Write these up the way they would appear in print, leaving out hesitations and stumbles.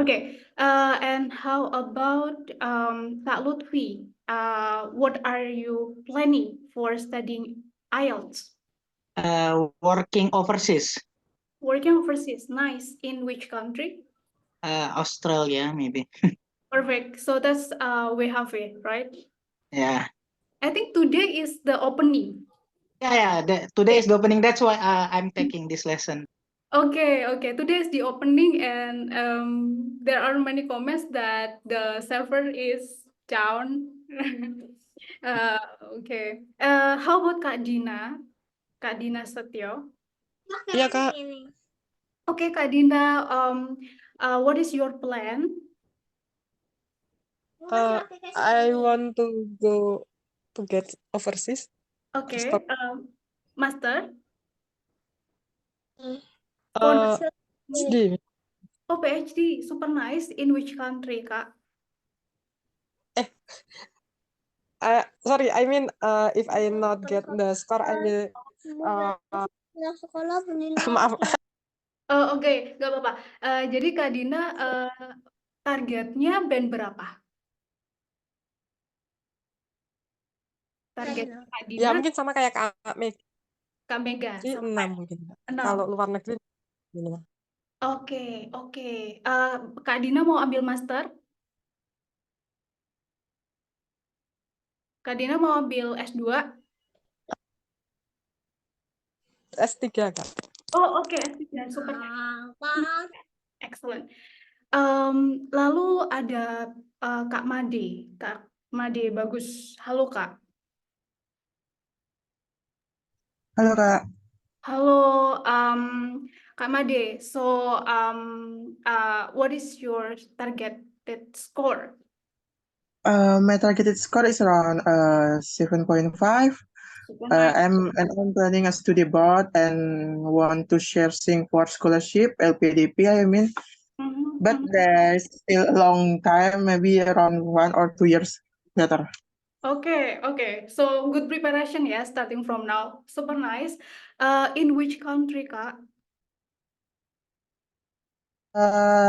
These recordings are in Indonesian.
Okay, and how about Kak Lutfi? What are you planning for studying IELTS? Working overseas, Working overseas, nice. In which country? Australia maybe. Perfect. So that's we have it, right? Yeah, I think today is the opening. yeah. Today is the opening. That's why I'm taking this lesson. Okay, okay. Today is the opening, and there are many comments that the server is down. uh, okay. How about Kak Dina? Kak Dina Setio. Iya, Kak. Okay, Kak Dina. What is your plan? I want to go to get overseas. Okay. Stop. Master for Uh, SD. oh PhD, super nice. In which country, Kak? Sorry, I mean, if I not get the score, I will. Maaf. Oke, nggak apa-apa. Jadi Kak Dina targetnya band berapa? Target Kak Ya Dina, mungkin sama kayak Kak Megi, Kak Mega 6 mungkin. 6. Kalau luar negeri minimal. Oke, oke. Kak Dina mau ambil master? Kak Dina mau ambil S2? S3, Kak. Oh, oke, S3. Super. Excellent. Lalu ada Kak Made. Kak Made, bagus. Halo, Kak. Halo Kak, Halo, Kak Made. So, what is your targeted score? my targeted score is around 7.5. Super nice. I'm planning a study abroad and want to share Singapore scholarship, LPDP, I mean. But there's still a long time, maybe around 1 or 2 years later. Okay, okay. So good preparation ya, starting from now. Super nice. In which country, Kak?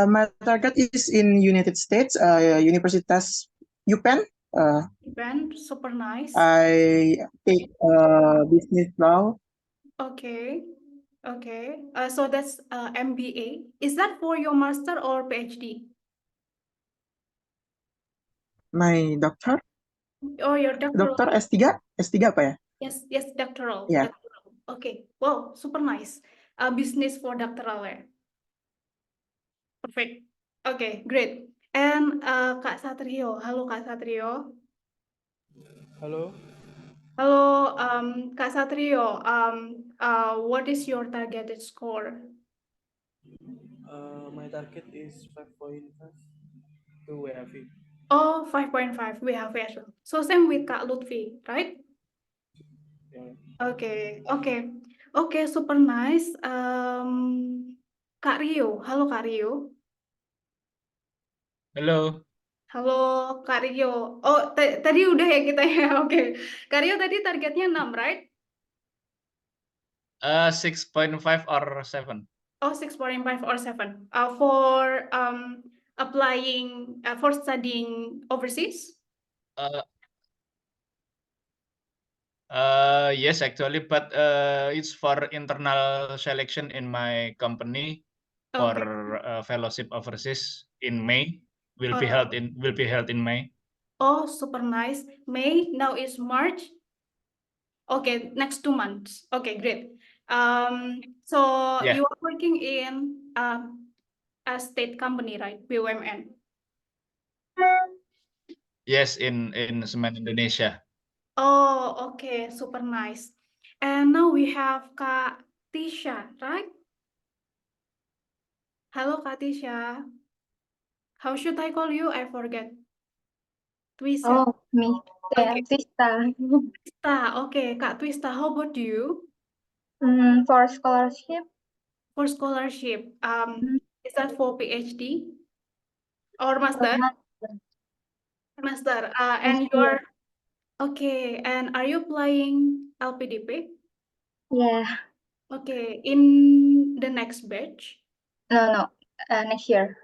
My target is in United States, Universitas UPenn. Japan, super nice. I take business law. Okay, okay. So that's MBA. Is that for your master or PhD? My doctor, Oh, your doctoral. dokter S3, S3 apa ya? Yes, yes, doctoral. Yeah. Doctoral. Okay. Wow, super nice. Business for doctoral ya. Perfect. Okay, great. And Kak Satrio. Halo Kak Satrio. Halo, Halo, Kak Satrio. What is your targeted score? my target is 5.5 to WFE. Oh, 5.5. We have as well. So same with Kak Lutfi, right? Yeah. Okay, okay. Okay, super nice. Kak Rio. Halo Kak Rio. Halo, Halo Kak Rio. Oh, tadi udah ya kita ya. Oke. Kak Rio tadi targetnya 6, right? 6.5 or 7. Oh, 6.5 or 7. For applying for studying overseas? Yes, actually, but it's for internal selection in my company for Okay. fellowship overseas in May. Will be Oh. held in May. Oh, super nice. May, now is March. Okay, next 2 months. Okay, great. So Yeah. you are working in a state company, right? BUMN. Yes, in Semen Indonesia. Oh, okay, super nice. And now we have Kak Tisha, right? Hello, Kak Tisha. How should I call you? I forget. Twista. Oh, me. Yeah, Okay. Twista. Twista. Okay, Kak Twista, how about you? For scholarship, For scholarship, Mm. is that for PhD or master? master. Master. And Yes, you're okay. And are you applying LPDP? yeah. Okay, in the next batch. No, next year.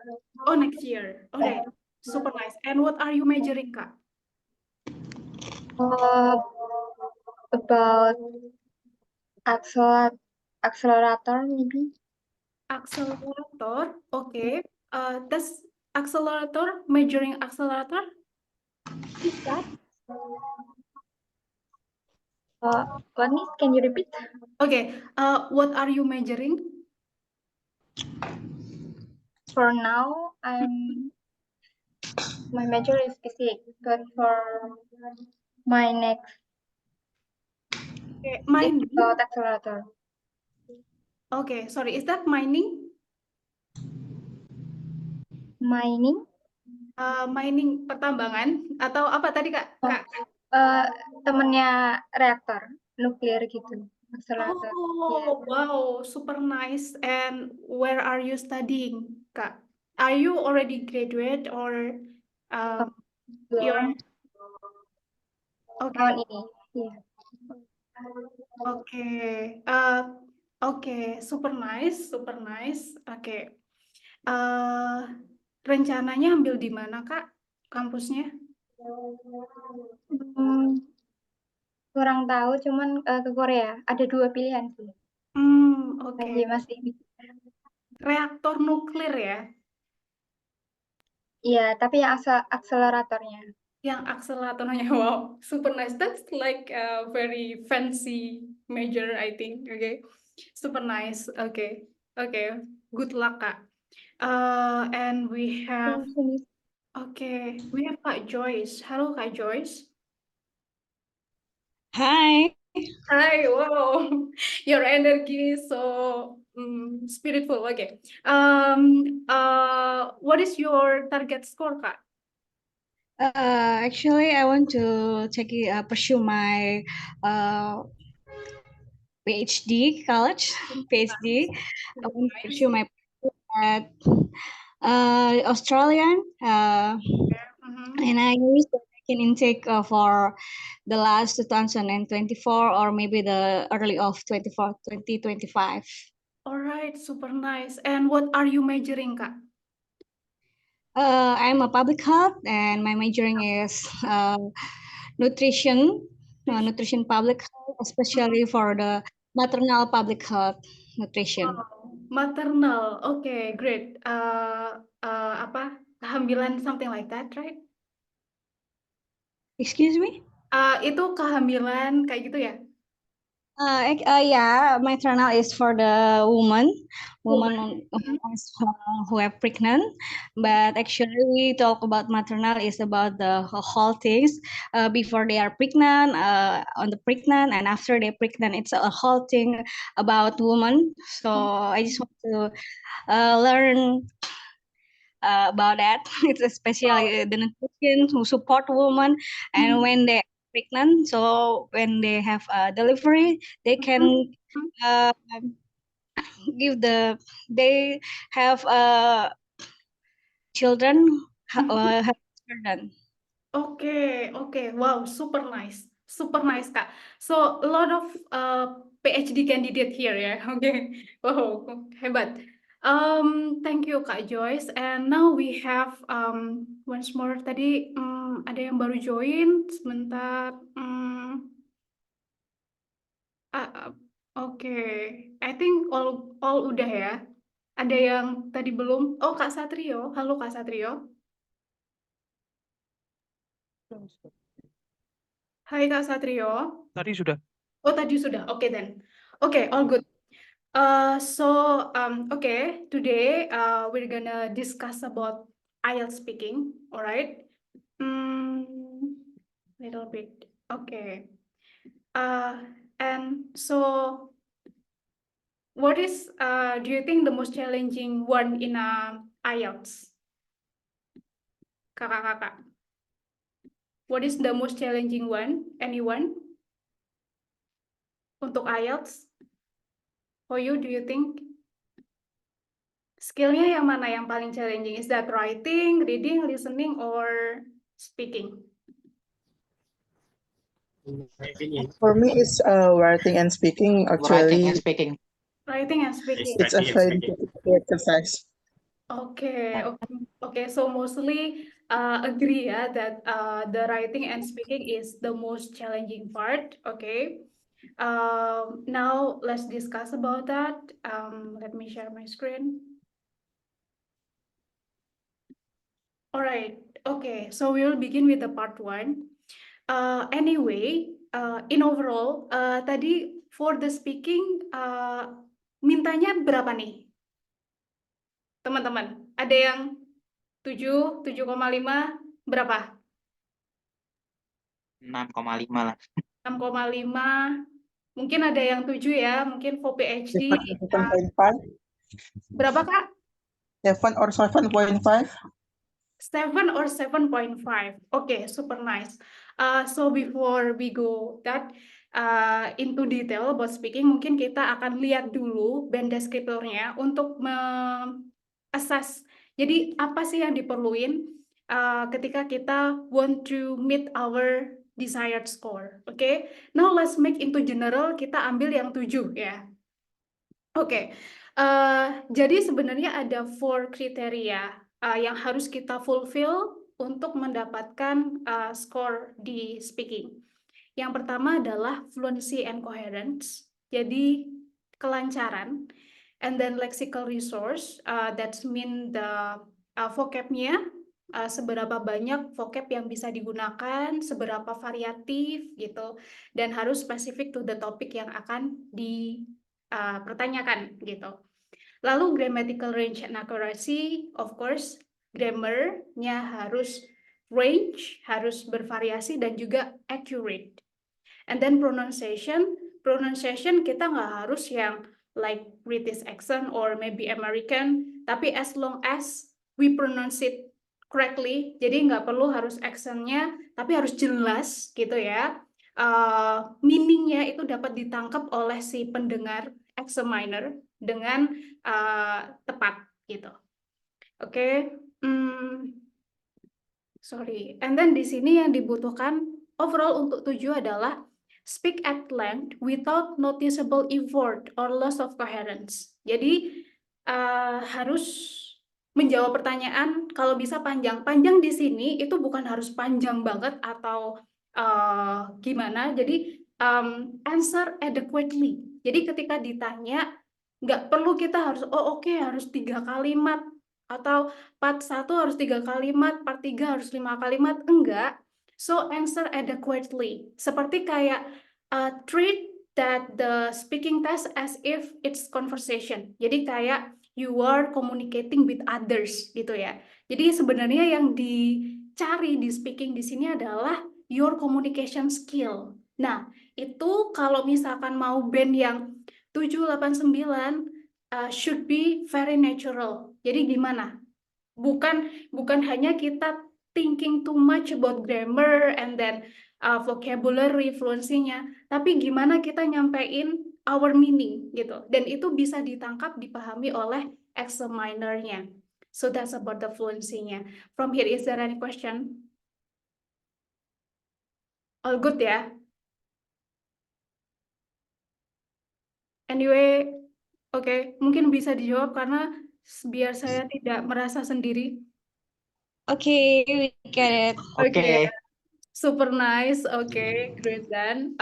Oh, next year. Okay, super nice. And what are you majoring, Kak? About accelerator maybe. Accelerator. Okay. Does accelerator, majoring accelerator? Is that? What is? Can you repeat? Okay. What are you majoring? For now, my major is physics, but for my next Okay, is mining. about accelerator. Okay, sorry. Is that mining? Mining, Mining pertambangan atau apa tadi, Kak? Kak? temennya reaktor nuklir gitu, accelerator. Yeah. Oh, wow, super nice. And where are you studying, Kak? Are you already graduate or you're okay? Tahun ini. Yeah. Okay. Okay, super nice, super nice. Okay. Rencananya ambil di mana, Kak? Kampusnya? Kurang tahu, cuman ke Korea. Ada 2 pilihan sih. Oke. Masih Reaktor nuklir ya? Iya, tapi yang akseleratornya. Yang akseleratornya, wow, super nice. That's like a very fancy major, I think. Okay, super nice. Okay, okay. Good luck, Kak. And we have, okay, we have Kak Joyce. Halo, Kak Joyce. Hi. Hi, wow, your energy is so spiritful. Okay. What is your target score, Kak? Actually, I want to pursue my PhD college. PhD. I want to pursue my at Australian. And I wish that I can intake for the last 2024 or maybe the early of 2025. All right, super nice. And what are you majoring, Kak? I'm a public health and my majoring is nutrition public health, especially for the maternal public health nutrition. Maternal, okay, great. Apa? Kehamilan, something like that, right? Excuse me? Itu kehamilan kayak gitu ya? Yeah, maternal is for the woman who are pregnant, but actually we talk about maternal is about the whole things before they are pregnant, on the pregnant, and after they're pregnant, it's a whole thing about woman. So I just want to learn about that. It's especially the nutrition to support women, and when they pregnant, so when they have a delivery, they can they have children have children. Okay, okay. Wow, super nice. Super nice, Kak. So, a lot of PhD candidate here ya. Okay. Wow, hebat. Thank you, Kak Joyce. And now we have once more tadi ada yang baru join sebentar. Oke, I think all udah ya. Ada yang tadi belum? Oh, Kak Satrio. Halo, Kak Satrio. Hai, Kak Satrio. Tadi sudah. Oh, tadi sudah. Okay, then. Okay, all good. Okay, today we're gonna discuss about IELTS speaking. All right. Little bit. Okay. And so, what is do you think the most challenging one in IELTS? Kakak-kakak. What is the most challenging one? Anyone? Untuk IELTS? For you, do you think? Skillnya yang mana yang paling challenging? Is that writing, reading, listening, or speaking? For me, it's writing and speaking. Writing Actually, and speaking. Writing and speaking. it's a very difficult exercise. Okay, Yeah. okay. So mostly agree that the writing and speaking is the most challenging part. Okay. Now let's discuss about that. Let me share my screen. All right. Okay. So we will begin with the part 1. Anyway, in overall, tadi for the speaking, mintanya berapa nih, teman-teman? Ada yang 7, 7,5, berapa? 6,5 lah. 6,5, mungkin ada yang 7 ya, mungkin for PhD. 7.5, Berapa Kak? 7 or 7.5. 7 or 7.5. Okay, super nice. So before we go that into detail about speaking, mungkin kita akan lihat dulu band descriptor-nya untuk assess. Jadi apa sih yang diperluin ketika kita want to meet our desired score. Okay, now let's make into general. Kita ambil yang 7 ya. Oke, jadi sebenarnya ada 4 kriteria yang harus kita fulfill untuk mendapatkan skor di speaking. Yang pertama adalah fluency and coherence, jadi kelancaran, and then lexical resource, that's mean the vocabnya, seberapa banyak vocab yang bisa digunakan, seberapa variatif gitu, dan harus spesifik to the topic yang akan dipertanyakan gitu. Lalu grammatical range and accuracy, of course, grammar-nya harus range, harus bervariasi dan juga accurate. And then pronunciation kita nggak harus yang like British accent or maybe American, tapi as long as we pronounce it correctly, jadi nggak perlu harus accent-nya, tapi harus jelas gitu ya. Meaning-nya itu dapat ditangkap oleh si pendengar examiner dengan tepat gitu. Oke, sorry. And then di sini yang dibutuhkan overall untuk 7 adalah speak at length without noticeable effort or loss of coherence. Jadi harus menjawab pertanyaan kalau bisa panjang. Panjang di sini itu bukan harus panjang banget atau gimana. Jadi answer adequately. Jadi ketika ditanya nggak perlu kita harus harus 3 kalimat atau part 1 harus 3 kalimat, part 3 harus 5 kalimat, enggak. So answer adequately. Seperti kayak treat that the speaking test as if it's conversation. Jadi kayak you are communicating with others gitu ya. Jadi sebenarnya yang dicari di speaking di sini adalah your communication skill. Nah, itu kalau misalkan mau band yang 7, 8, 9 should be very natural. Jadi gimana? Bukan hanya kita thinking too much about grammar and then vocabulary, fluency-nya, tapi gimana kita nyampein our meaning gitu. Dan itu bisa ditangkap, dipahami oleh examiner-nya. So that's about the fluency-nya. From here, is there any question? All good ya? Anyway, oke, mungkin bisa dijawab karena biar saya tidak merasa sendiri. Okay, we get it. Okay. Super nice. Okay, great then.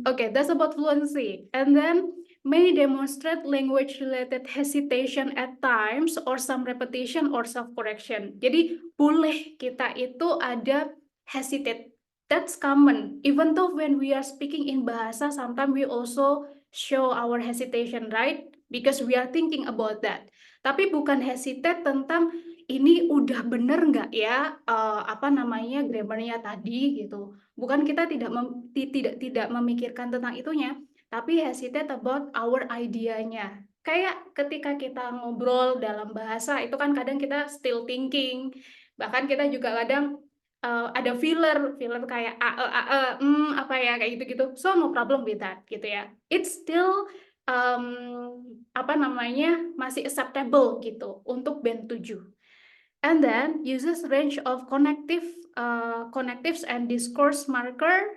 Okay, that's about fluency. And then may demonstrate language-related hesitation at times or some repetition or self-correction. Jadi boleh kita itu ada hesitate. That's common. Even though when we are speaking in bahasa, sometimes we also show our hesitation, right? Because we are thinking about that. Tapi bukan hesitate tentang ini udah bener nggak ya grammarnya tadi gitu. Bukan kita tidak memikirkan tentang itunya, tapi hesitate about our idea-nya. Kayak ketika kita ngobrol dalam bahasa itu kan kadang kita still thinking, bahkan kita juga kadang ada filler kayak apa ya kayak gitu-gitu. So no problem with that gitu ya. It's still masih acceptable gitu untuk band 7. And then uses range of connectives and discourse marker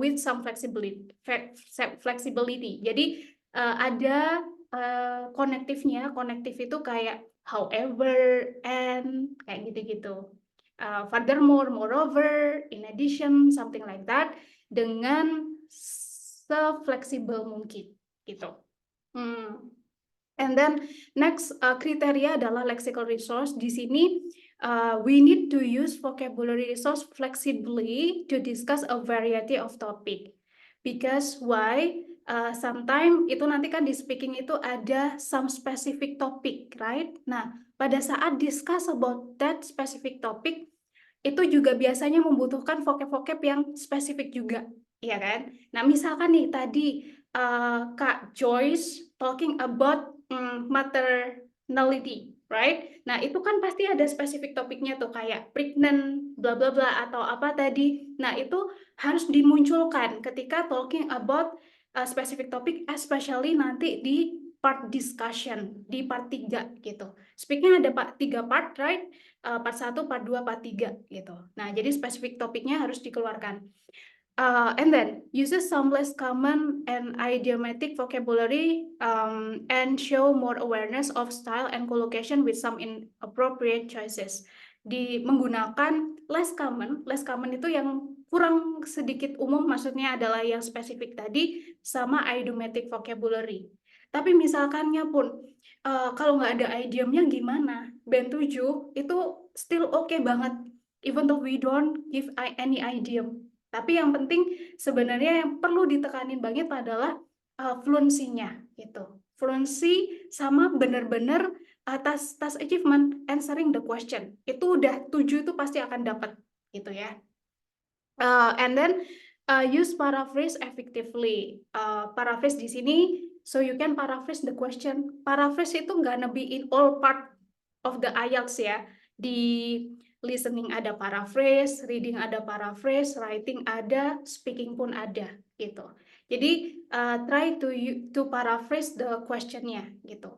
with some flexibility. Jadi ada konektif itu kayak however, and kayak gitu-gitu. Furthermore, moreover, in addition, something like that, dengan se-fleksibel mungkin gitu. And then next kriteria adalah lexical resource. Di sini we need to use vocabulary resource flexibly to discuss a variety of topic. Because why? Sometimes itu nanti kan di speaking itu ada some specific topic, right? Nah, pada saat discuss about that specific topic, itu juga biasanya membutuhkan vocab-vocab yang spesifik juga, ya kan? Nah, misalkan nih tadi Kak Joyce talking about maternity, right? Nah, itu kan pasti ada spesifik topiknya tuh kayak pregnant, bla bla bla atau apa tadi. Nah, itu harus dimunculkan ketika talking about specific topic, especially nanti di part discussion, di part 3 gitu. Speaknya ada 3 part, right? Part 1, part 2, part 3 gitu. Nah, jadi spesifik topiknya harus dikeluarkan. And then uses some less common and idiomatic vocabulary and show more awareness of style and collocation with some inappropriate choices. Menggunakan less common itu yang kurang sedikit umum, maksudnya adalah yang spesifik tadi, sama idiomatic vocabulary. Tapi misalkannya pun, kalau nggak ada idiomnya gimana? Band 7 itu still okay banget, even though we don't give any idiom. Tapi yang penting sebenarnya yang perlu ditekanin banget adalah fluency-nya gitu. Fluency sama benar-benar task achievement, answering the question. Itu udah 7 itu pasti akan dapat gitu ya. And then use paraphrase effectively. Paraphrase di sini, so you can paraphrase the question. Paraphrase itu nggak be in all part of the IELTS ya. Di listening ada paraphrase, reading ada paraphrase, writing ada, speaking pun ada gitu. Jadi try to paraphrase the questionnya gitu.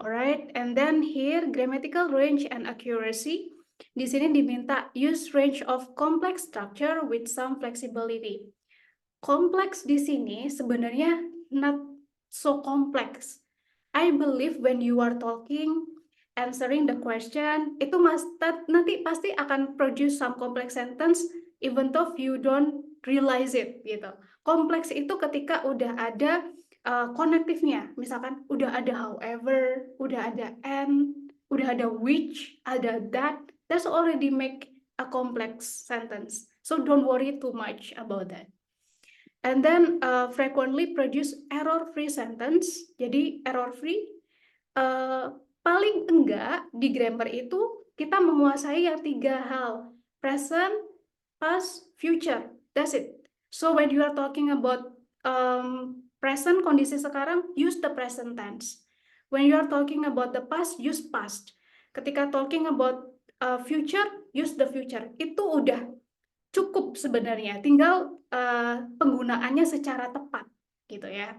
Alright, and then here grammatical range and accuracy. Di sini diminta use range of complex structure with some flexibility. Kompleks di sini sebenarnya not so complex. I believe when you are talking, answering the question, itu nanti pasti akan produce some complex sentence even though you don't realize it gitu. Kompleks itu ketika udah ada konektifnya, misalkan udah ada however, udah ada and, udah ada which, ada that, that's already make a complex sentence. So don't worry too much about that. And then frequently produce error-free sentence. Jadi error-free, paling enggak di grammar itu kita menguasai yang 3 hal. Present, past, future. That's it. So when you are talking about present, kondisi sekarang, use the present tense. When you are talking about the past, use past. Ketika talking about future, use the future. Itu udah cukup sebenarnya, tinggal penggunaannya secara tepat gitu ya.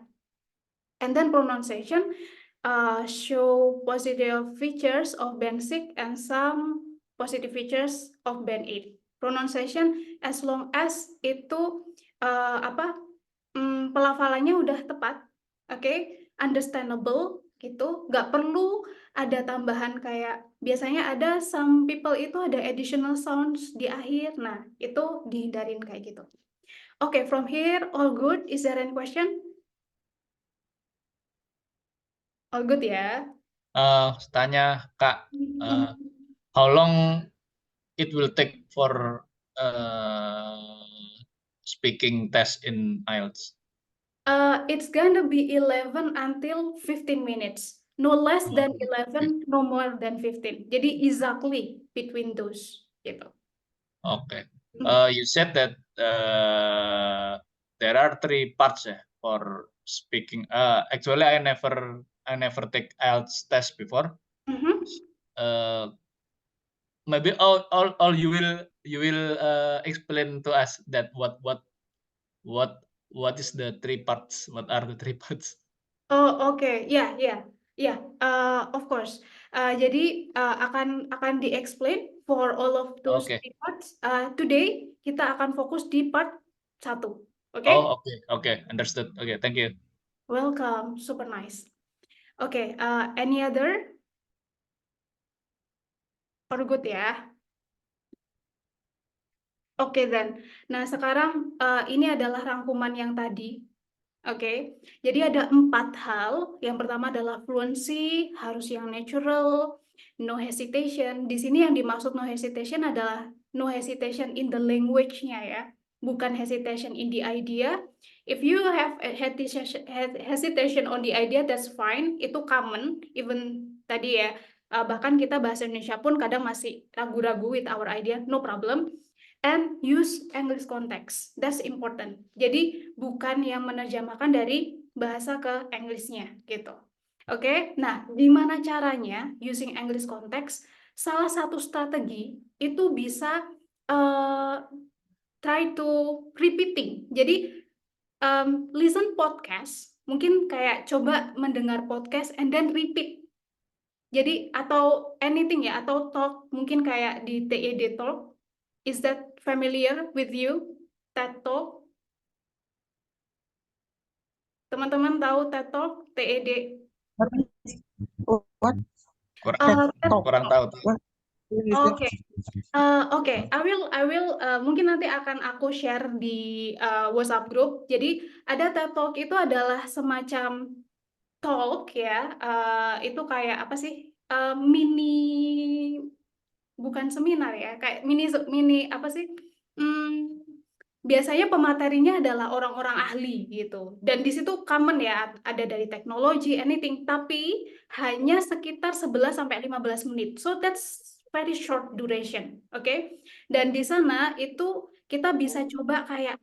And then pronunciation show positive features of band 6 and some positive features of band 8. Pronunciation as long as itu pelafalannya udah tepat, okay? Understandable gitu, nggak perlu ada tambahan kayak biasanya ada some people itu ada additional sounds di akhir, nah itu dihindarin kayak gitu. Okay, from here all good. Is there any question? All good ya. Tanya Kak, how long it will take for speaking test in IELTS? It's gonna be 11 until 15 minutes. No less than 11, no more than 15. Jadi exactly between those gitu. Okay. You said that there are 3 parts for speaking. Actually, I never take IELTS test before. Maybe all you will explain to us that what is the 3 parts? What are the 3 parts? Oh, okay. Yeah. Of course. Jadi akan di-explain for all of those 3 parts. Today kita akan fokus di part 1. Okay? Oh, okay. Understood. Okay, thank you. Welcome. Super nice. Okay. Any other? For good ya. Oke, then. Nah, sekarang ini adalah rangkuman yang tadi. Oke, jadi ada 4 hal. Yang pertama adalah fluency, harus yang natural, no hesitation. Di sini yang dimaksud no hesitation adalah no hesitation in the language-nya ya, bukan hesitation in the idea. If you have a hesitation on the idea, that's fine. Itu common, even tadi ya. Bahkan kita bahasa Indonesia pun kadang masih ragu-ragu with our idea, no problem. And use English context, that's important. Jadi bukan yang menerjemahkan dari bahasa ke Inggrisnya gitu. Oke, nah gimana caranya using English context? Salah satu strategi itu bisa try to repeating. Jadi listen podcast, mungkin kayak coba mendengar podcast and then repeat. Jadi atau anything ya, atau talk mungkin kayak di TED Talk. Is that familiar with you, TED Talk? Teman-teman tahu TED Talk, TED? What? Kurang tahu. Oke, oke. I will mungkin nanti akan aku share di WhatsApp group. Jadi ada TED Talk itu adalah semacam talk ya. Itu kayak apa sih? Bukan seminar ya, kayak mini apa sih? Biasanya pematerinya adalah orang-orang ahli gitu. Dan di situ common ya, ada dari teknologi, anything, tapi hanya sekitar 11 sampai 15 menit. So that's very short duration, oke? Dan di sana itu kita bisa coba kayak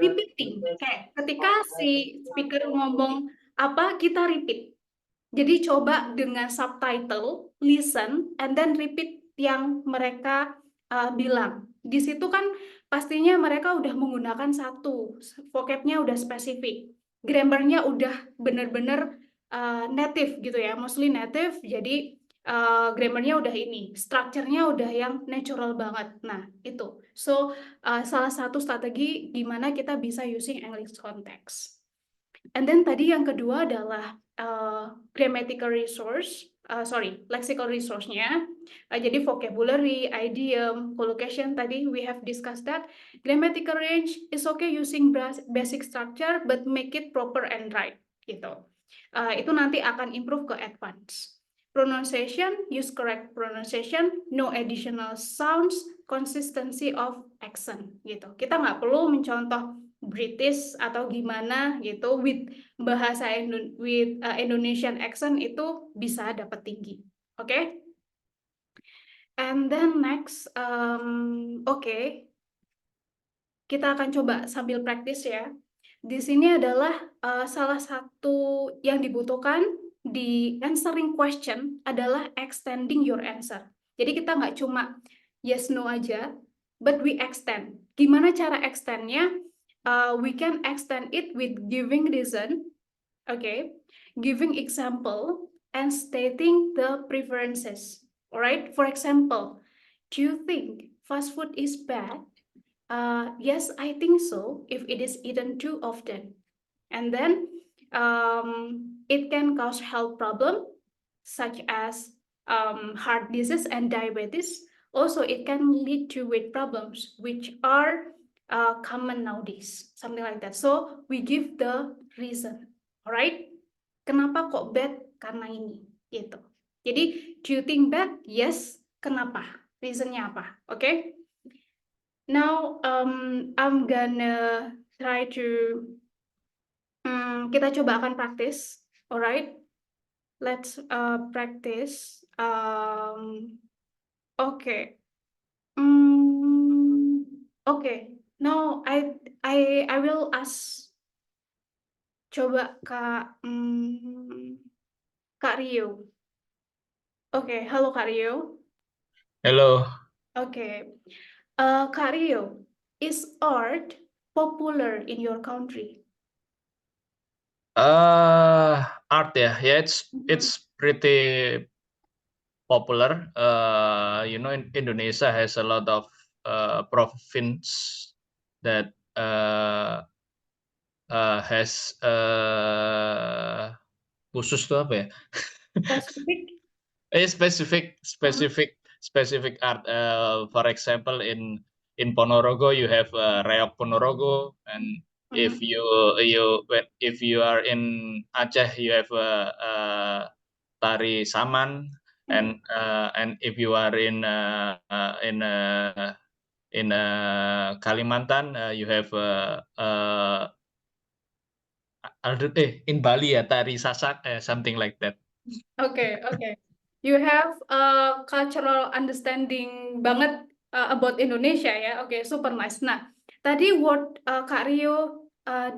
repeating, kayak ketika si speaker ngomong apa, kita repeat. Jadi coba dengan subtitle, listen, and then repeat yang mereka bilang. Di situ kan pastinya mereka udah menggunakan satu, vocabnya udah spesifik, grammarnya udah benar-benar native gitu ya, mostly native, jadi grammarnya udah ini, structure-nya udah yang natural banget. Nah, itu. So, salah satu strategi gimana kita bisa using English context. And then tadi yang kedua adalah grammatical resource, lexical resource-nya. Jadi vocabulary, idiom, collocation tadi we have discussed that. Grammatical range is okay using basic structure but make it proper and right gitu. Itu nanti akan improve ke advance. Pronunciation, use correct pronunciation, no additional sounds, consistency of accent gitu. Kita nggak perlu mencontoh British atau gimana gitu with bahasa Indonesian accent itu bisa dapat tinggi, oke? And then next, oke, kita akan coba sambil praktis ya. Di sini adalah salah satu yang dibutuhkan di answering question adalah extending your answer. Jadi kita nggak cuma yes no aja, but we extend. Gimana cara extendnya? We can extend it with giving reason, okay, giving example, and stating the preferences. Alright, for example, do you think fast food is bad? Yes, I think so, if it is eaten too often. And then it can cause health problem such as heart disease and diabetes. Also, it can lead to weight problems, which are common nowadays, something like that. So we give the reason, alright? Kenapa kok bad? Karena ini, gitu. Jadi, do you think bad? Yes. Kenapa? Reasonnya apa? Okay? Now, I'm gonna try to kita coba akan praktis, alright? Let's practice. Okay. Okay. Now I will ask. Coba Kak Rio. Oke, halo Kak Rio. Hello. Oke. Kak Rio, is art popular in your country? Art ya, yeah, it's pretty popular. You know, Indonesia has a lot of province that has khusus tuh apa ya? Specific? Specific specific art. For example, in Ponorogo you have Reok Ponorogo, and if you are in Aceh you have Tari Saman, and if you are in Kalimantan you have in Bali ya Tari Sasak, something like that. Okay, okay. You have cultural understanding banget about Indonesia ya. Oke, super nice. Nah, tadi what Kak Rio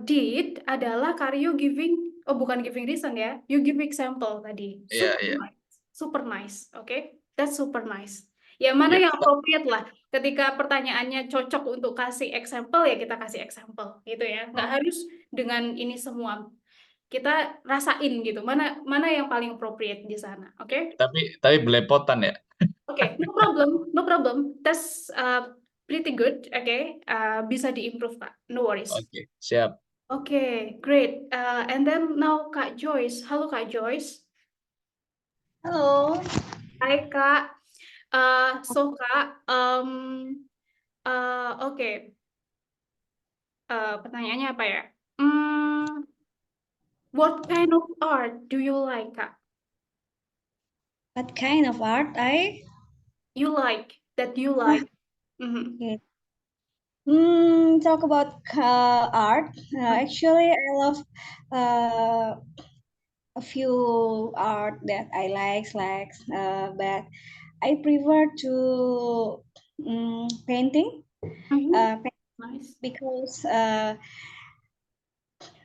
did adalah Kak Rio bukan giving reason ya. You give example tadi. Iya, Super iya. nice. Super nice. Oke, that's super nice. Ya, mana Ya, yang appropriate lah. Ketika pertanyaannya cocok untuk kasih example ya kita kasih example gitu ya. Nggak harus dengan ini semua. Kita rasain gitu mana yang paling appropriate di sana, oke? tapi belepotan ya. Oke, no problem, that's pretty good, oke? Bisa diimprove Kak, no worries. Oke, siap. Oke, great. And then now Kak Joyce, halo Kak Joyce. Halo. Hai Kak. So Kak, oke. Pertanyaannya apa ya? What kind of art do you like, Kak? What kind of art You like, that you like. Mhm. Talk about art. Actually, I love a few art that I like, but I prefer to painting. Nice. Because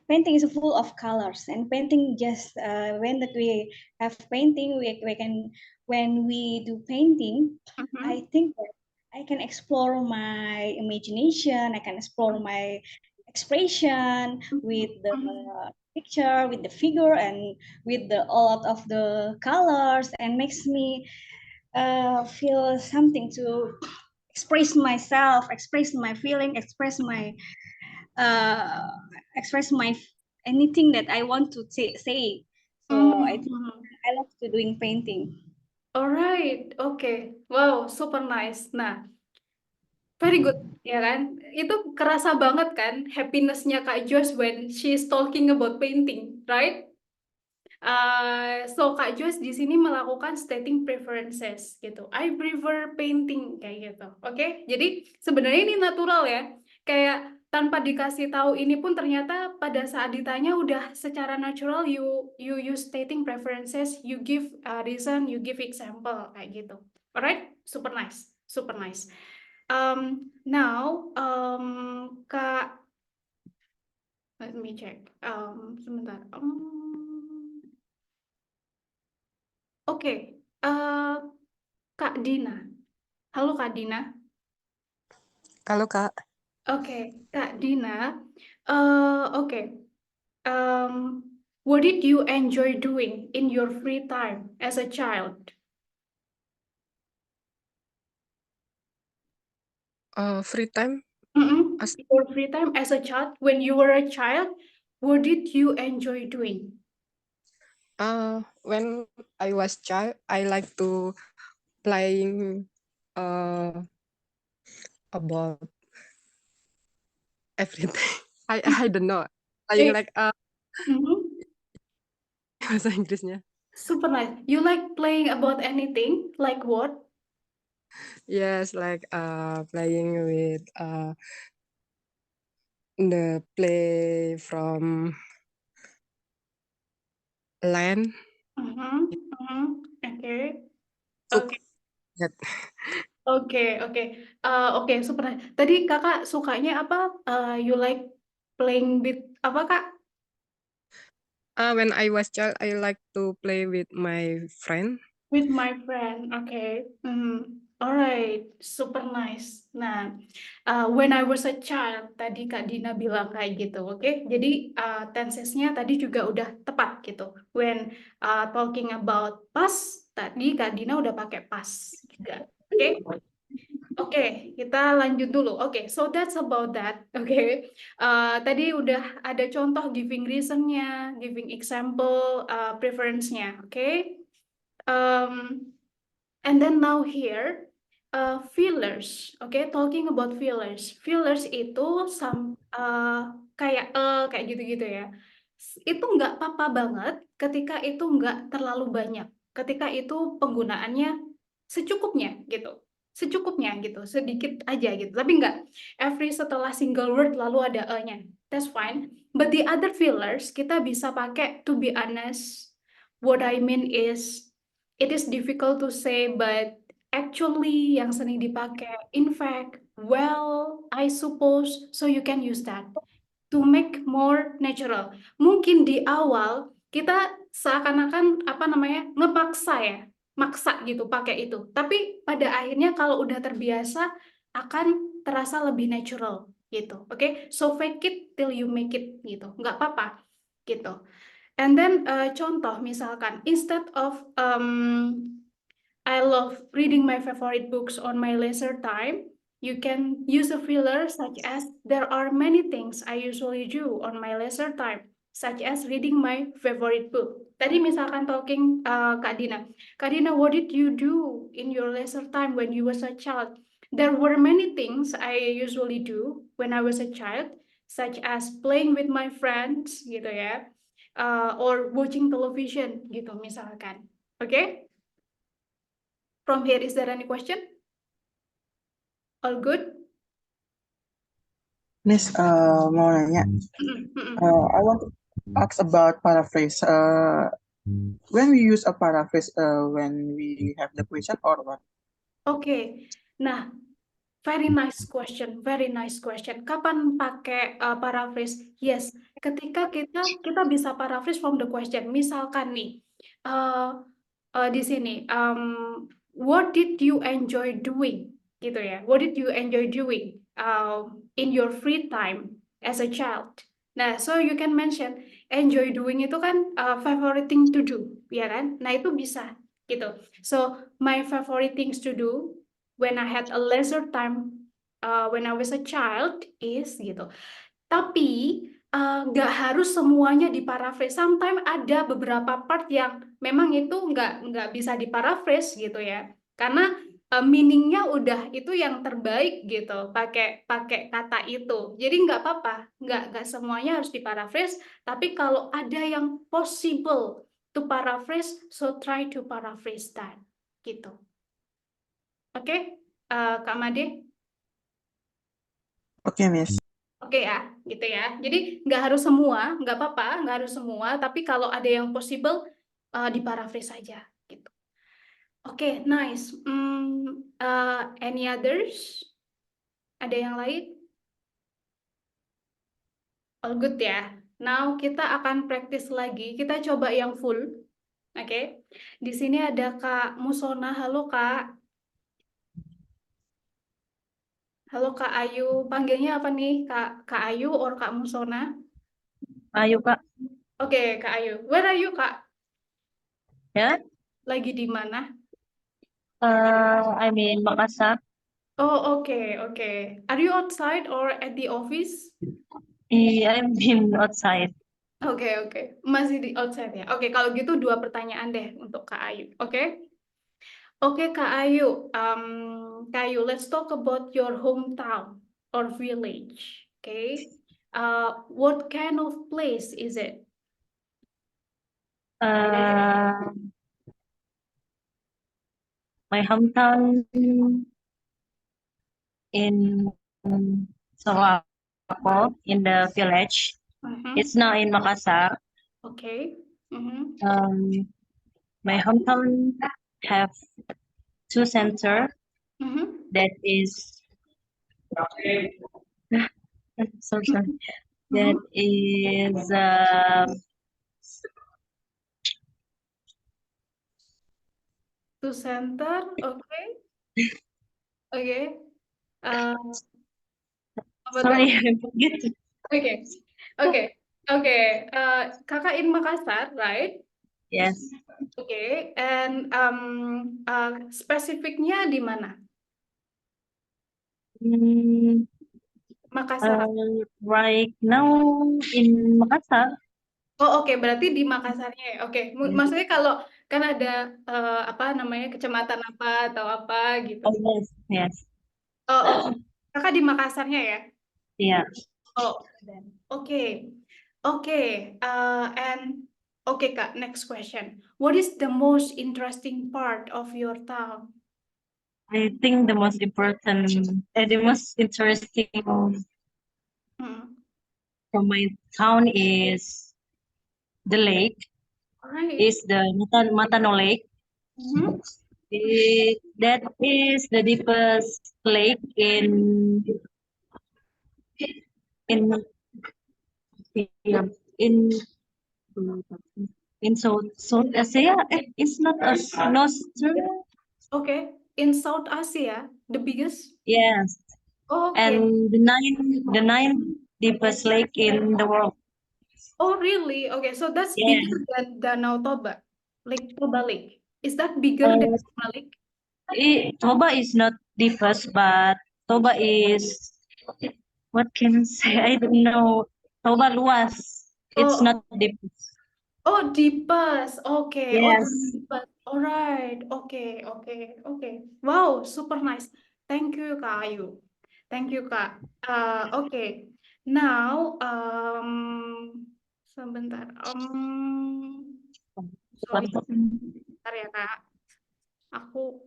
painting is full of colors, and painting just when that we have painting, we can when we do painting, I think that I can explore my imagination. I can explore my expression with the picture, with the figure, and with the all of the colors, and makes me feel something to express myself, express my feeling, express my anything that I want to say. So I think I love to doing painting. Alright, okay. Wow, super nice. Nah, very good, ya kan? Itu kerasa banget kan happiness-nya Kak Joyce when she's talking about painting, right? So Kak Joyce di sini melakukan stating preferences gitu. I prefer painting kayak gitu. Oke? Jadi sebenarnya ini natural ya. Kayak tanpa dikasih tahu ini pun ternyata pada saat ditanya udah secara natural you stating preferences, you give a reason, you give example kayak gitu. Alright? Super nice. Super nice. Now Kak, let me check. Sebentar. Oke, Kak Dina. Halo Kak Dina. Halo Kak. Oke, Kak Dina. Oke. What did you enjoy doing in your free time as a child? Free time. Your free time as a child, when you were a child, what did you enjoy doing? When I was child, I like to playing about everything. I don't know. Playing like bahasa Inggrisnya. Super nice. You like playing about anything? Like what? Yes, like playing with the play from land. Okay. Cook. Okay. That. Oke, super nice. Tadi kakak sukanya apa? You like playing with apa kak? When I was child, I like to play with my friend. With my friend, okay. Alright, super nice. Nah, when I was a child, tadi Kak Dina bilang kayak gitu, oke? Jadi tensesnya tadi juga udah tepat gitu. When talking about past, tadi Kak Dina udah pakai past juga, oke? Oke, kita lanjut dulu. Oke, so that's about that. Oke, tadi udah ada contoh giving reason-nya, giving example, preference-nya. Oke. And then now here, fillers. Okay, talking about fillers. Fillers itu kayak gitu-gitu ya. Itu nggak apa-apa banget ketika itu nggak terlalu banyak. Ketika itu penggunaannya secukupnya gitu. Secukupnya gitu, sedikit aja gitu. Tapi nggak every setelah single word lalu ada e-nya. That's fine. But the other fillers kita bisa pakai to be honest. What I mean is it is difficult to say, but actually yang sering dipakai, in fact, well, I suppose, so you can use that to make more natural. Mungkin di awal kita seakan-akan apa namanya ngepaksa ya, maksa gitu pakai itu. Tapi pada akhirnya kalau udah terbiasa akan terasa lebih natural gitu. Oke, so fake it till you make it gitu. Nggak apa-apa gitu. And then contoh misalkan instead of I love reading my favorite books on my leisure time, you can use a filler such as there are many things I usually do on my leisure time, such as reading my favorite book. Tadi misalkan talking Kak Dina, what did you do in your leisure time when you was a child? There were many things I usually do when I was a child, such as playing with my friends, gitu ya, or watching television, gitu misalkan. Okay? From here, is there any question? All good? Miss, mau nanya. I want to ask about paraphrase. When we use a paraphrase, when we have the question or what? Okay. Nah, very nice question. Very nice question. Kapan pakai paraphrase? Yes, ketika kita bisa paraphrase from the question. Misalkan nih, di sini, what did you enjoy doing? Gitu ya. What did you enjoy doing in your free time as a child? Nah, so you can mention enjoy doing itu kan favorite thing to do, ya kan? Nah, itu bisa gitu. So, my favorite things to do when I had a leisure time when I was a child is gitu. Tapi nggak harus semuanya diparaphrase. Sometimes ada beberapa part yang memang itu nggak bisa diparaphrase gitu ya. Karena meaningnya udah itu yang terbaik gitu. Pakai kata itu. Jadi nggak apa-apa. Nggak semuanya harus diparaphrase. Tapi kalau ada yang possible to paraphrase, so try to paraphrase that gitu. Oke, Kak Made? Oke, Miss. Oke ya, gitu ya. Jadi nggak harus semua, nggak apa-apa, nggak harus semua. Tapi kalau ada yang possible, diparaphrase saja, gitu. Oke, nice. Any others? Ada yang lain? All good ya. Now kita akan practice lagi. Kita coba yang full. Oke. Di sini ada Kak Musona. Halo Kak. Halo Kak Ayu. Panggilnya apa nih? Kak Ayu or Kak Musona? Ayo Kak, Oke, Kak Ayu. Where are you, Kak? ya, Lagi di mana? I mean Makassar. Oh, okay, okay. Are you outside or at the office? I'm in outside. Oke, oke. Masih di outside ya. Oke, kalau gitu 2 pertanyaan deh untuk Kak Ayu. Oke? Oke, Kak Ayu. Kak Ayu, let's talk about your hometown or village. Okay? What kind of place is it? My hometown in Sorako, in the village. It's now in Makassar. Okay. My hometown have 2 center. That is sorry. That is To center, okay. Okay. Apa sorry, tadi? I forget. Okay. Okay. Okay. Kakak in Makassar, right? Yes. Okay. And spesifiknya di mana? Makassar. Right now in Makassar. Oh, oke. Berarti di Makassarnya ya. Oke. Maksudnya kalau Kan ada apa namanya kecamatan apa atau apa gitu. Oh, yes, yes. Oh, kakak di Makassarnya ya? Yeah. Oh, okay, okay. And okay, Kak. Next question. What is the most interesting part of your town? I think the most important and the most interesting Hmm. from my town is the lake, Alright. is the Matano Lake. Mhm. That is the deepest lake in in in South Asia. It's not a Australia. Okay. In South Asia, the biggest? Yes, Okay. and the ninth deepest lake in the world. Oh, really? Okay, so that's Yeah. bigger than Danau Toba, Lake Toba Lake. Is that bigger than Uh, Toba Lake? Toba is not deepest, but Toba is, what can I say? I don't know. Toba luas. It's Oh, not deep. oh, deepest. Okay. Oh, the Yes. deepest. All right. Okay, okay, okay. Wow, super nice. Thank you, Kak Ayu. Thank you, Kak. Okay. Now, sebentar. Sorry, sebentar ya, Kak. Aku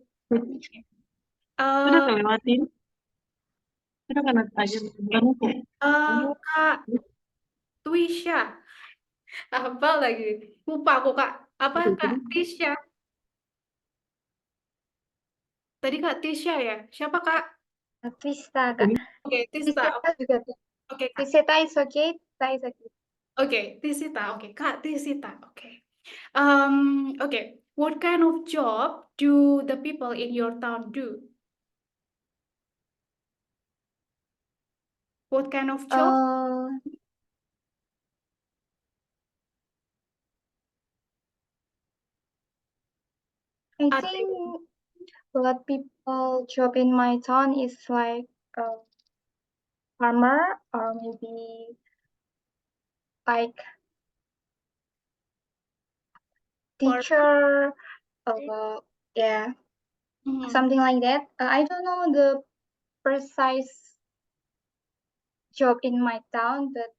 Sudah eh kelewatin. Sudah kena aja. Kamu kok. Kak Twisha. Apa lagi? Lupa aku, Kak. Apa, Kak Tisha? Tadi Kak Tisha ya? Siapa, Kak? Twista, Kak. Oke, Tista. Tiseta juga, Kak. Oke, Kak. Tiseta is okay. Tiseta is okay. Oke, Tisita. Oke, Kak Tisita. Oke. Okay. What kind of job do the people in your town do? What kind of job? I Are think what people job in my town is like farmer or maybe like teacher, yeah, Mhm. something like that. I don't know the precise job in my town, but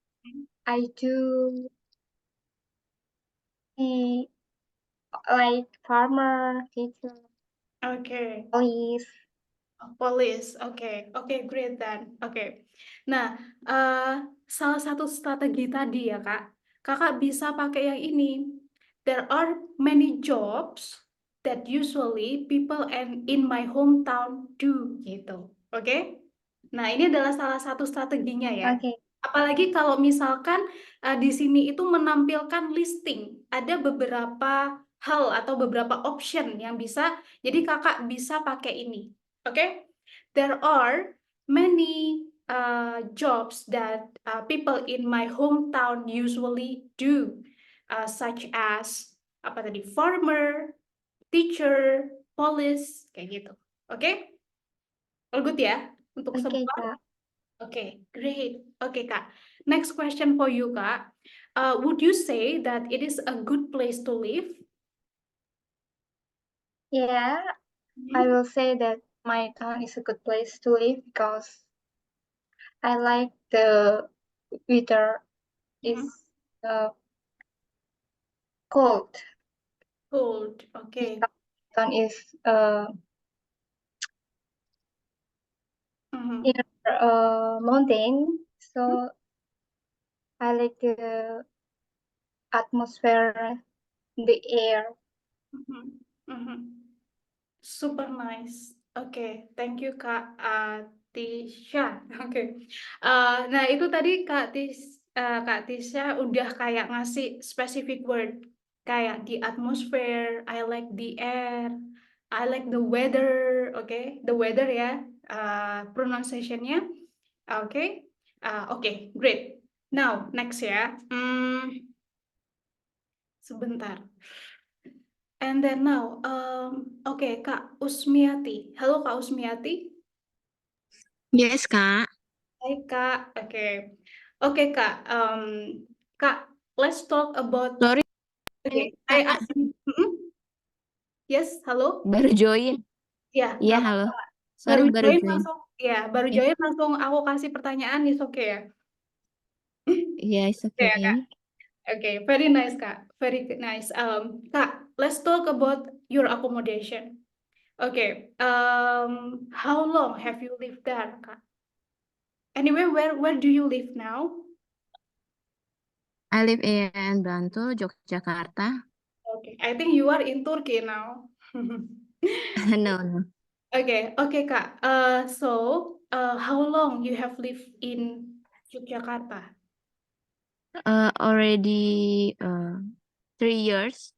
I do see like farmer, teacher, Okay. police. Police. Oke, oke, great then. Oke. Nah, salah satu strategi tadi ya, Kak. Kakak bisa pakai yang ini. There are many jobs that usually people in my hometown do gitu. Oke? Nah, ini adalah salah satu strateginya ya. Okay. Apalagi kalau misalkan di sini itu menampilkan listing, ada beberapa hal atau beberapa option yang bisa, jadi kakak bisa pakai ini. Oke? There are many jobs that people in my hometown usually do, such as apa tadi, farmer, teacher, police, kayak gitu. Oke? All good ya untuk Okay, semua? Kak. Okay, great. Okay, Kak. Next question for you, Kak. Would you say that it is a good place to live? Yeah, I will say that my town is a good place to live because I like the weather is cold. Cold. Okay. Town is near mountain, so I like the atmosphere, the air. Super nice. Oke, thank you Kak Tisha. Oke. Nah itu tadi Kak Tisha udah kayak ngasih specific word kayak the atmosphere, I like the air, I like the weather. Oke, the weather ya, pronunciation-nya. Oke, oke, great. Now next ya. Sebentar. And then now, okay, Kak Usmiati. Halo Kak Usmiati. Yes, Kak. Hai Kak. Oke. Oke Kak. Kak, let's talk about. Sorry. Okay, I ask. Yes, halo? Baru join. Ya, Iya, nggak halo. apa-apa. Sorry, Baru baru join join. langsung, ya, baru Ya, join langsung aku kasih pertanyaan, is okay ya? yeah, it's Oke ya, Kak. okay. Okay, very nice, Kak. Very nice. Kak, let's talk about your accommodation. Okay, how long have you lived there, Kak? Anyway, where do you live now? I live in Bantul, Yogyakarta. Okay, I think you are in Turkey now. No. Okay, Kak. How long you have lived in Yogyakarta? Already 3 years.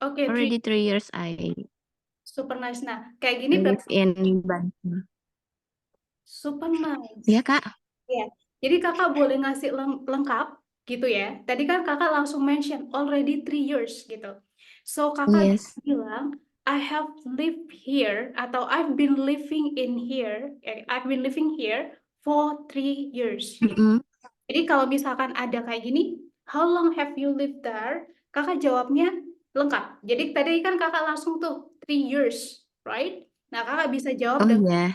Okay, Already 3 years I super nice. Nah, kayak gini live in Bantul. super nice. Iya, Kak. Ya, jadi kakak boleh ngasih lengkap gitu ya. Tadi kan kakak langsung mention already 3 years gitu. So kakak Yes. bilang I have lived here atau I've been living in here. I've been living here for 3 years. Gitu. Mm-mm. Jadi kalau misalkan ada kayak gini, how long have you lived there? Kakak jawabnya lengkap. Jadi tadi kan kakak langsung tuh 3 years, right? Nah kakak bisa jawab Oh dengan yeah.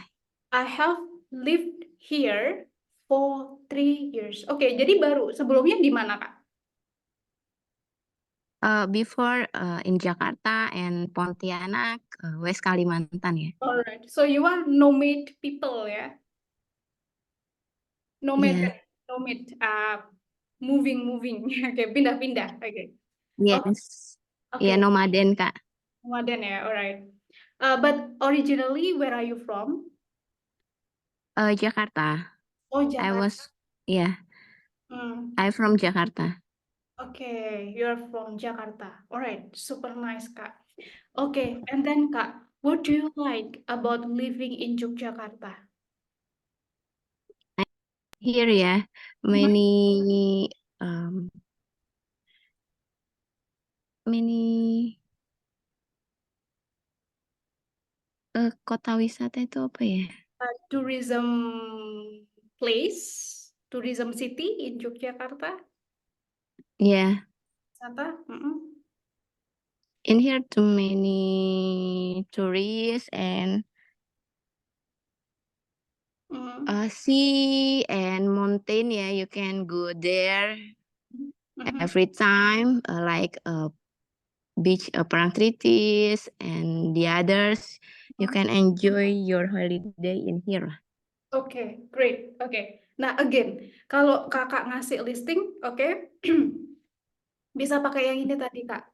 I have lived here for 3 years. Oke, jadi baru sebelumnya di mana, Kak? Before in Jakarta and Pontianak, West Kalimantan ya. Alright, so you are nomad people ya? Nomad, Yeah. nomad, moving. Oke, pindah-pindah. Oke. Yes. Oke, Ya, nomaden, Kak. nomaden ya, alright. But originally, where are you from? Jakarta. Oh, I Jakarta. was, yeah, Hmm. I'm from Jakarta. Okay, you're from Jakarta. Alright, super nice, Kak. Okay, and then Kak, what do you like about living in Yogyakarta? Here ya, many um, kota wisata itu apa ya? Tourism place, tourism city in Yogyakarta. Yeah, Wisata. in here too many tourists and sea and mountain. Yeah, you can go there every time, like beach Parangtritis and the others. You can enjoy your holiday in here. Okay, great. Okay. Nah, again, kalau kakak ngasih listing, okay, bisa pakai yang ini tadi, Kak.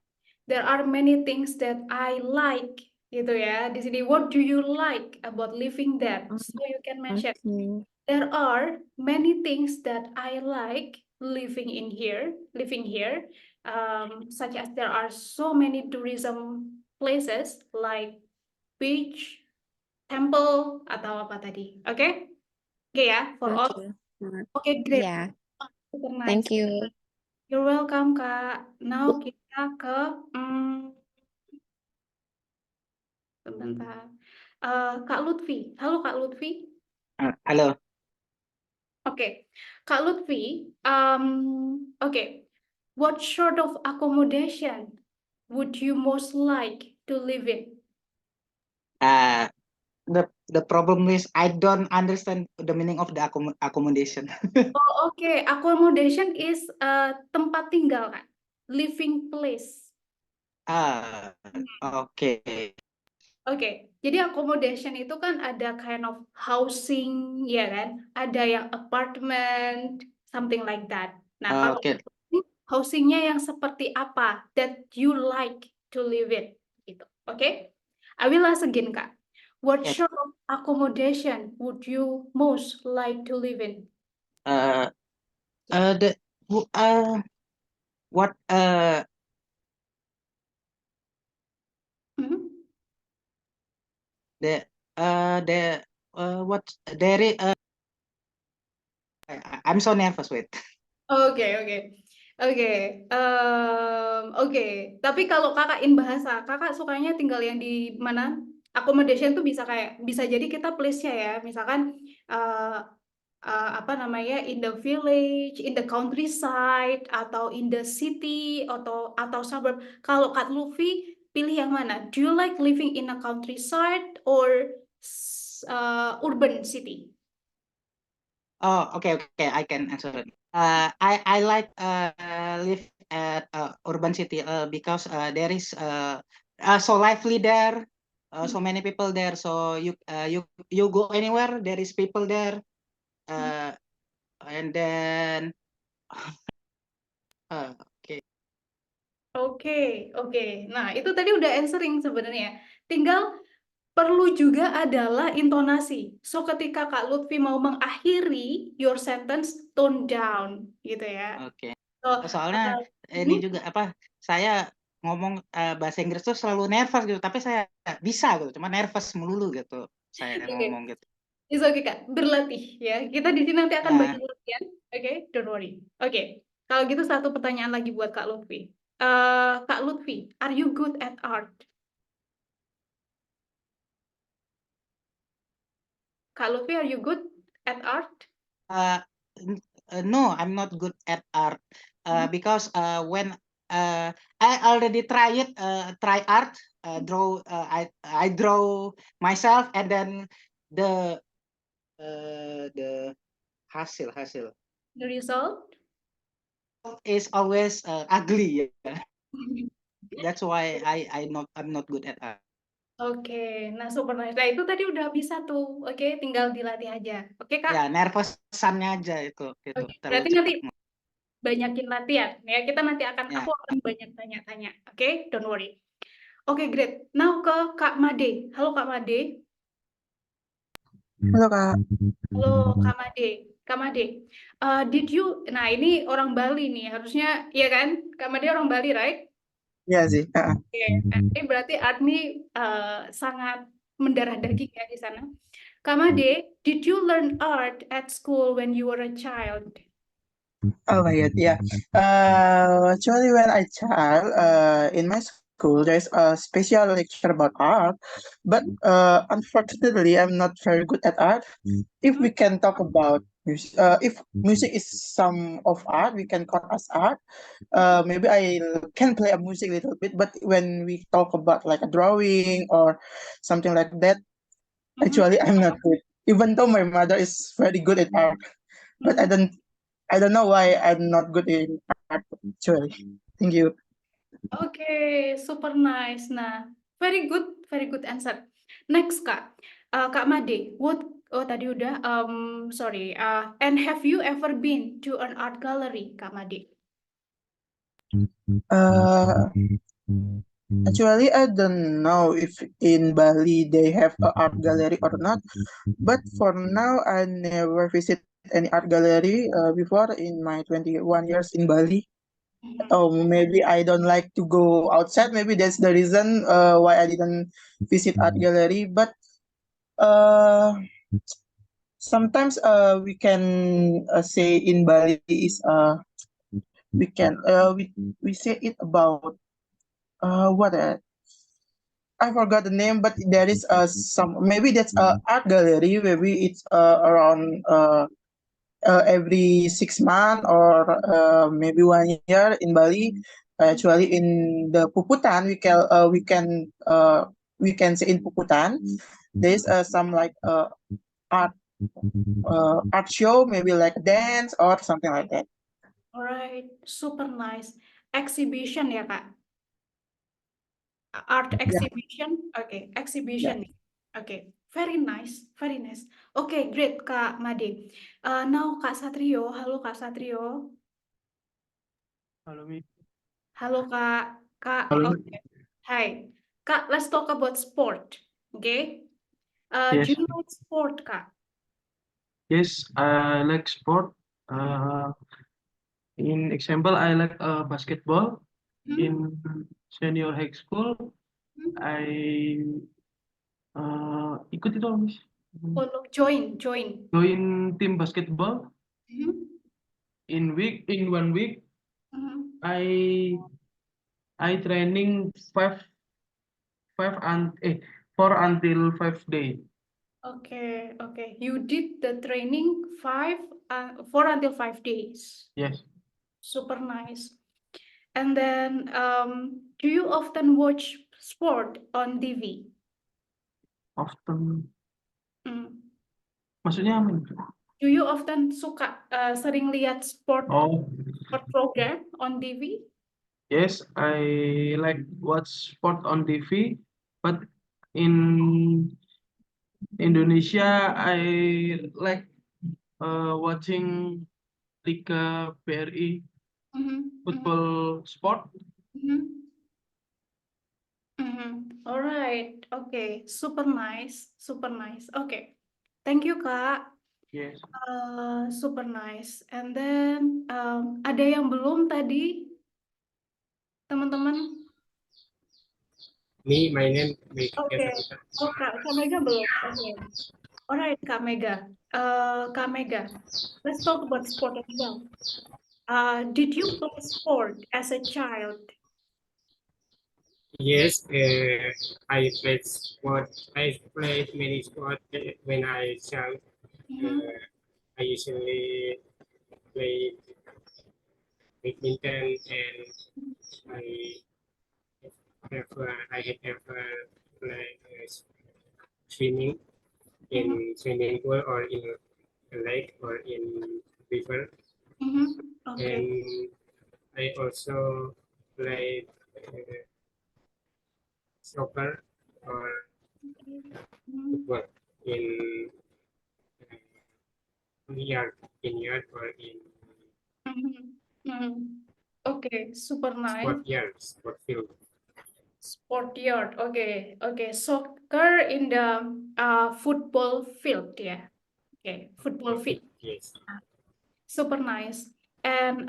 There are many things that I like, gitu ya. Di sini, what do you like about living there? So you can mention, Okay. there are many things that I like living here, such as there are so many tourism places like beach, temple, atau apa tadi. Oke? Oke ya, for all. Okay. Oke, great. Yeah. Super nice. Thank you. You're welcome, Kak. Now kita ke sebentar. Kak Lutfi. Halo, Kak Lutfi. Halo. Oke, Kak Lutfi. Okay. What sort of accommodation would you most like to live in? The problem is I don't understand the meaning of the accommodation. Oh, okay. Accommodation is tempat tinggal, Kak. Living place. Okay. Oke, jadi accommodation itu kan ada kind of housing, ya kan? Ada yang apartment, something like that. Nah, kalau Okay. housingnya yang seperti apa that you like to live in, gitu. Oke? I will ask again, Kak. What Yes. sort of accommodation would you most like to live in? What what there is I'm so nervous, wait. Oke. Tapi kalau kakak in bahasa, kakak sukanya tinggal yang di mana? Accommodation tuh bisa jadi kita place-nya ya. Misalkan apa namanya, in the village, in the countryside, atau in the city, atau suburb. Kalau Kak Lutfi pilih yang mana? Do you like living in a countryside or urban city? Oh, okay, I can answer it. I like live at urban city because there is so lively there, so many people there. So you go anywhere, there is people there, and then okay. Oke. Nah, itu tadi udah answering sebenarnya. Tinggal perlu juga adalah intonasi. So, ketika Kak Lutfi mau mengakhiri your sentence, tone down, gitu ya. Oke. So, Soalnya ini juga apa? Saya ngomong bahasa Inggris tuh selalu nervous gitu, tapi saya bisa gitu, cuma nervous melulu gitu. Saya ngomong gitu. It's okay, Kak. Berlatih ya. Kita di sini nanti akan Ya. banyak latihan. Oke, don't worry. Oke. Kalau gitu satu pertanyaan lagi buat Kak Lutfi. Kak Lutfi, are you good at art? Kak Lutfi, are you good at art? No, I'm not good at art because when I already try art, draw. I draw myself, and then the hasil The result? is always ugly. Yeah. That's why I'm not good at art. Oke, nah super nice. Nah itu tadi udah bisa tuh, oke, tinggal dilatih aja. Oke Kak? Ya, nervousannya aja itu gitu. Oke, Terlalu berarti nanti cepat. banyakin latihan ya. Kita nanti Ya. aku akan banyak tanya-tanya. Oke, don't worry. Oke, great. Now ke Kak Made. Halo Kak Made. Halo Kak. Halo Kak Made. Kak Made, nah ini orang Bali nih, harusnya, iya kan? Kak Made orang Bali, right? Iya sih. Oke, ini berarti Admi sangat mendarah daging ya di sana. Kak Made, did you learn art at school when you were a child? Oh my God, yeah. Actually, when I child, in my school, there's a special lecture about art, but unfortunately, I'm not very good at art. If we can talk about music, if music is some of art, we can call as art. Maybe I can play a music a little bit, but when we talk about like a drawing or something like that, actually, I'm not good. Even though my mother is very good at art, but I don't know why I'm not good in art actually. Thank you. Oke, super nice. Nah, very good answer. Next Kak, Kak Made, tadi udah, sorry. And have you ever been to an art gallery, Kak Made? Actually, I don't know if in Bali they have an art gallery or not, but for now, I never visit any art gallery before in my 21 years in Bali. Oh, maybe I don't like to go outside. Maybe that's the reason why I didn't visit art gallery. But sometimes we can say in Bali is we can we say it about what I forgot the name, but there is some, maybe that's art gallery. Maybe it's around every 6 months or maybe 1 year in Bali. Actually, in the Puputan, we can say in Puputan, there's some like art show, maybe like dance or something like that. Alright, super nice. Exhibition ya Kak? Art exhibition? Oke, exhibition. Oke, very nice, very nice. Oke, great Kak Made. Now Kak Satrio, halo Kak Satrio. Halo Mi. Halo Kak. Halo. Okay. Hi. Kak, let's talk about sport. Okay? Yes. Do you like sport, Kak? Yes, I like sport. In example, I like basketball. In senior high school, I ikut itu Miss. Join. Join tim basketball. In 1 week, I training 4 until 5 days. Okay, okay. You did the training 4 until 5 days. Yes, Super nice. And then, do you often watch sport on TV? often. Hmm. Maksudnya apa? Do you often sering lihat sport Oh, program on TV? yes, I like watch sport on TV, but in Indonesia, I like watching Liga BRI football sport. All right, okay, super nice, super nice. Okay, thank you Kak. Yes. Super nice. And then ada yang belum tadi, teman-teman? Me, my name, Oke. Oh, Kak Mega belum. Oke. Alright, Kak Mega. Kak Mega, let's talk about sport as well. Did you play sport as a child? Yes, I played sport. I played many sports when I child. I usually play badminton and I had ever played swimming in swimming pool or in a lake or in river. Okay. And I also played soccer or football in yard or in Okay, super nice. sport field. Sport yard. Okay, okay. Soccer in the football field, yeah. Okay, football field. Yes. Super nice. And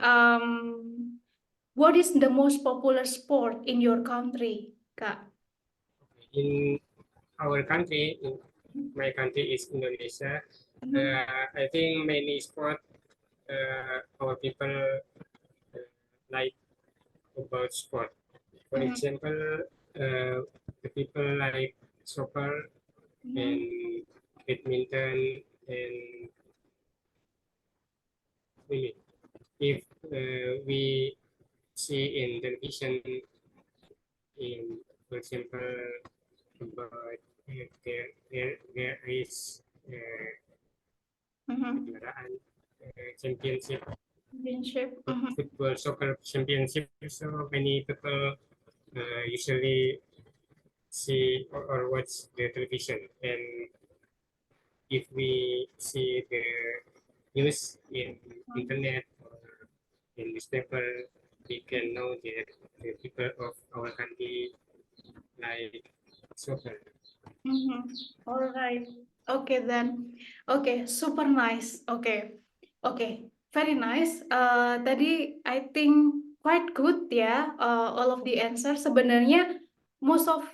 what is the most popular sport in your country, Kak? In our country, in my country is Indonesia. I think many sport our people like about sport. For example, the people like soccer and badminton and swimming. If we see in television, in for example, about there is championship, football soccer championship. So many people usually see or watch the television, and if we see the news in internet or in newspaper, we can know that the people of our country like soccer. All right. Okay then. Okay, super nice. Okay. Okay, very nice. Tadi I think quite good ya. All of the answer. Sebenarnya most of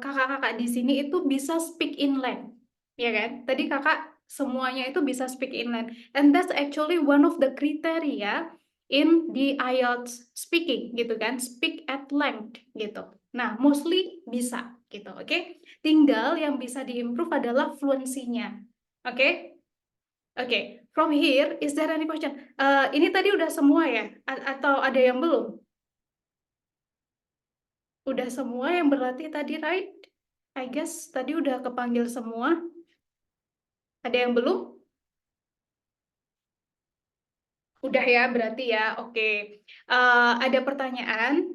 kakak-kakak di sini itu bisa speak inland, ya kan? Tadi kakak semuanya itu bisa speak inland, and that's actually one of the criteria in the IELTS speaking, gitu kan? Speak at length, gitu. Nah, mostly bisa, gitu. Oke? Tinggal yang bisa diimprove adalah fluensinya. Oke? Oke, from here, is there any question? Ini tadi udah semua ya? Atau ada yang belum? Udah semua yang berlatih tadi, right? I guess tadi udah kepanggil semua. Ada yang belum? Udah ya, berarti ya. Oke. Ada pertanyaan?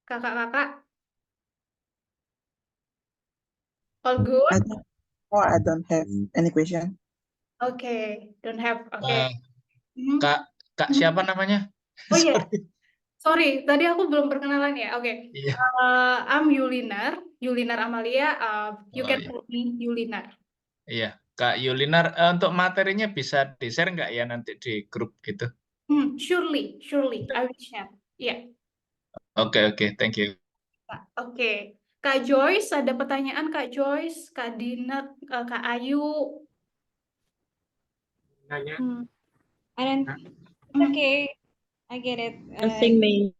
Kakak-kakak? All good? I don't have any question. Oke, don't have. Oke. Kak siapa namanya? Oh iya, sorry, tadi aku belum perkenalan ya. Oke. Iya. I'm Yulinar Amalia. You Oh, can iya. call me Yulinar. Iya, Kak Yulinar, untuk materinya bisa di-share nggak ya nanti di grup gitu? Surely, I will share. Iya. Oke, thank you. Oke. Kak Joyce, ada pertanyaan Kak Joyce, Kak Dina, Kak Ayu. Nanya. I don't. Okay, I get it. Nothing, May.